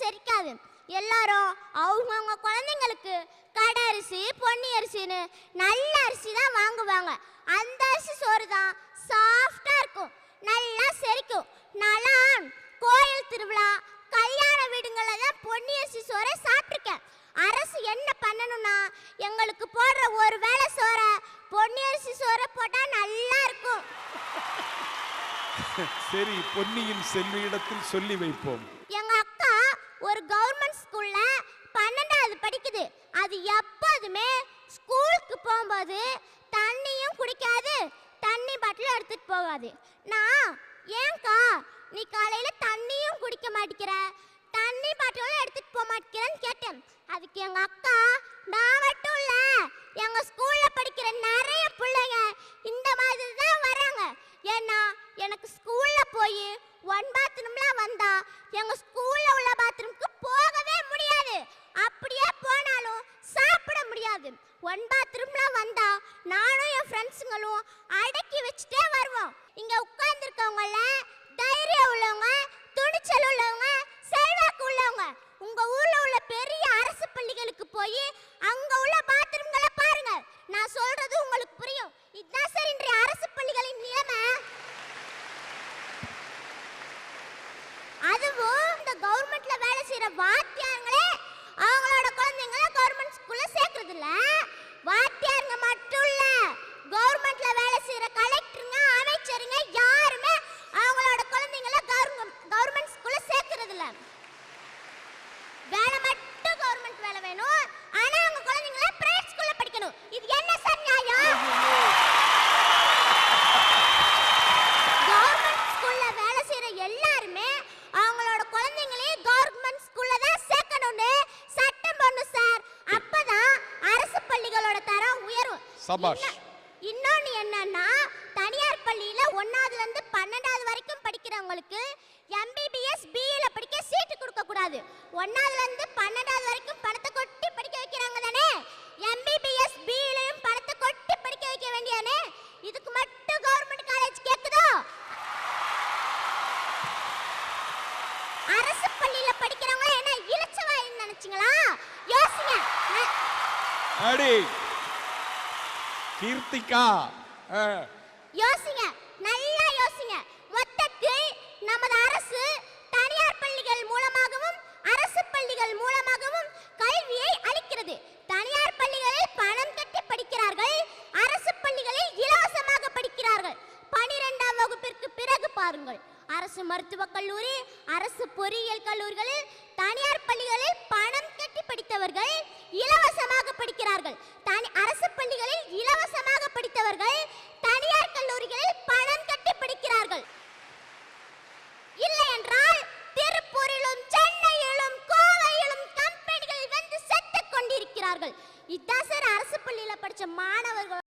செரிக்காது. எல்லாரும் அவங்கவுங்க குழந்தைங்களுக்கு கடை அரிசி பொன்னி அரிசின்னு நல்ல அரிசி தான் வாங்குவாங்க. அந்த அரிசி சோறு தான் சாஃப்டா இருக்கும், நல்லா செரிக்கும். நான் கோயில் திருவிழா கல்யாண வீடுங்கள தான் பொன்னி அரிசி சோறை சாப்பிட்ருக்கேன். அரசு என்ன பண்ணணும்னா எங்களுக்கு போடுற ஒரு வேளை சோறை பொன்னி அரிசி சோறை போட்டா நல்லா இருக்கும். சரி, பொன்னியின் செல்வியிடத்தில் சொல்லி வைப்போம். எங்க அக்கா ஒரு கவர்மெண்ட் ஸ்கூல்ல 12வது படிக்குது. அது எப்போதுமே ஸ்கூலுக்கு போகும்போது தண்ணியும் குடிக்காது, தண்ணி பாட்டிலும் எடுத்துட்டு போகாது. நான் ஏன்க்கா நீ காலையில தண்ணியும் குடிக்க மாட்டேங்கிற, தண்ணி பாட்டிலும் எடுத்துட்டு போக மாட்டேங்கிறன்னு கேட்டேன். அதுக்கு எங்க அக்கா, நான் மட்டும் இல்ல, எங்க ஸ்கூல்ல படிக்கிற நிறைய பிள்ளைங்க இந்த மாதிரி தான் வராங்க. ஏன்னா எனக்கு ஸ்கூல்ல போய் ஒன் பாத்ரூம்லாம் வந்தா எங்க ஸ்கூல்ல உள்ள பாத்ரூம்க்கு போகவே முடியாது. அப்படியே போனாலும் சாப்பிட முடியாது. ஒன் பாத்ரூம்லாம் வந்தா நானும் என் ஃப்ரெண்ட்ஸுங்களும் அடக்கி வச்சுட்டே வருவோம். இங்க உட்கார்ந்துருக்கவங்கள தைரியம் உள்ளவங்க, துணிச்சல் உள்ளவங்க, செல்வாக்கு உள்ளவங்க உங்க ஊர்ல உள்ள பெரிய அரசு பள்ளிகளுக்கு போய் அங்க உள்ள பாத்ரூம்களை பாருங்க. நான் சொல்றது உங்களுக்கு புரியும். இதுதான் சார் இன்றைய அரசு பள்ளிகளின் நிலைமை. அதுவும் இந்த கவர்மெண்ட்ல வேலை செய்யற வாத்தியாருங்களே அவங்களோட குழந்தைங்களை கவர்மெண்ட் ஸ்கூல்ல சேர்க்கறது இல்ல. வாத்தியாருங்க மட்டும் இல்ல, கவர்மெண்ட்ல வேலை செய்யற கலெக்டருங்க, அமைச்சருங்க யாருமே அவங்களோட குழந்தைங்களை கவர்மெண்ட் ஸ்கூல்ல சேர்க்கறது இல்ல. வேலை மட்டும் கவர்மெண்ட் வேலை வேணும், ஆனா அவங்க குழந்தைங்களை பிரைவேட் ஸ்கூல்ல படிக்கணும். இது என்ன சார் நியாயம்? கவர்மெண்ட் ஸ்கூல்ல வேலை செய்யற எல்லாருமே அவங்களோட குழந்தைங்களையும் கவர்மெண்ட் ஸ்கூல்ல தான் சேர்க்கணும்னு சட்டம் பண்ணணும் சார். அப்பதான் அரசு பள்ளிகளோட தரம் உயரும். சபாஷ். இன்னொன்னு என்னன்னா, தனியார் பள்ளியில 1ஆவதுல இருந்து 12வது வரைக்கும் படிக்கிறவங்களுக்கு MBBS BA படிக்க சீட்டு கொடுக்க கூடாது. 1ஆவதுல இருந்து 12வது வரைக்கும் பணத்தை கொட்டி படிக்க வைக்கிறாங்க தானே, MBBS BAலயும் பணத்தை கொட்டி படிக்க வைக்க வேண்டியானே. இதுக்கு மட்டும் கவர்மெண்ட் காலேஜ் கேக்குதோ? அரசு பள்ளியில படிக்கிறவங்க என்ன இலச்சவாயின்னு நினைச்சீங்களா? யோசிங்க. அடி கீர்த்திகா, யோசிங்க, நல்லா யோசிங்க. மொத்தத்தில் நமது அரசு தனியார் பள்ளிகள் மூலமாகவும் அரசு பள்ளிகள் மூலமாகவும் கல்வியை அளிக்கிறது. தனியார் பள்ளிகளில் பணம் கட்டி படிக்கிறார்கள், அரசு பள்ளிகளில் இலவசமாக படிக்கிறார்கள். 12ஆம் வகுப்பிற்கு பிறகு பாருங்கள், அரசு மருத்துவக் கல்லூரி, அரசு பொறியியல் கல்லூரிகளில் தனியார் பள்ளிகளில் பணம் கட்டி படித்தவர்கள் இலவசமாக படிக்கிறார்கள். அரசு பள்ளிகளில் இலவசமாக படித்தவர்கள் தனியார் கல்லூரிகளில் பணம் கட்டி படிக்கிறார்கள். இல்லை என்றால் திருப்பூரிலும் சென்னையிலும் கோவையிலும் கம்பெனிகள் வந்து செத்துக் கொண்டிருக்கிறார்கள். இதான் சார் அரசு பள்ளியில படிச்ச மாணவர்கள்.